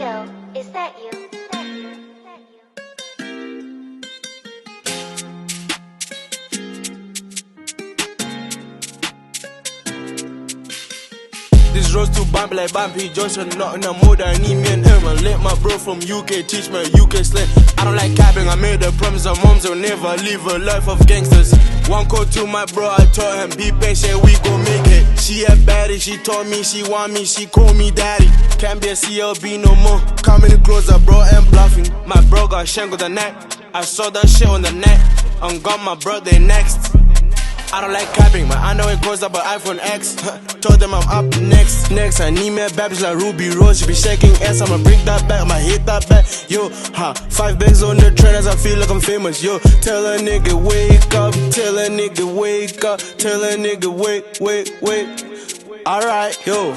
Yo, is that you? This road's too bumpy like Bumpy, Johnson not in the mood. I need me and him. I let my bro from UK teach me UK slang. I don't like capping, I made a promise of moms will never live a life of gangsters. One call to my bro, I told him be patient, we gon' make it. She a baddie, she told me she want me, she call me daddy. Can't be a CLB no more, coming closer bro and bluffing. My bro got shank with the neck, I saw that shit on the net. I'm got my brother next. I don't like capping, my underwear goes up an iPhone X. Told them I'm up next. I need me a bad bitch like Ruby Rose. She be shaking ass, I'ma bring that back, I'ma hit that back. Yo, 5 bags on the train as I feel like I'm famous. Yo, tell a nigga wake up, tell a nigga wake up, tell a nigga wait. Alright, yo,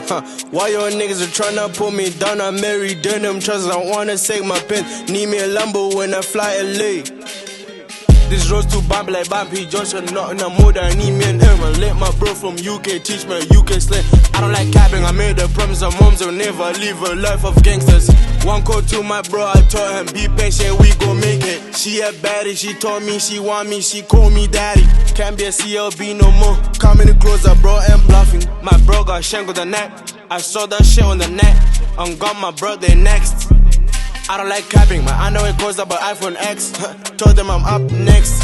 why your niggas are tryna pull me down? I married denim trousers, I wanna save my pen. Need me a Lambo when I fly LA. This road's too bumpy like Bumpy, Johnson not in the mood. I need me and him. I let my bro from UK teach me UK slang. I don't like capping, I made a promise of moms will never live a life of gangsters. One call to my bro, I told him be patient, we gon' make it. She a baddie, she told me she want me, she call me daddy. Can't be a CLB no more, coming closer bro and bluffing. My bro got shank with the neck, I saw that shit on the net. I'm got my brother next. I don't like capping, my underwear goes up an iPhone X. Told them I'm up next.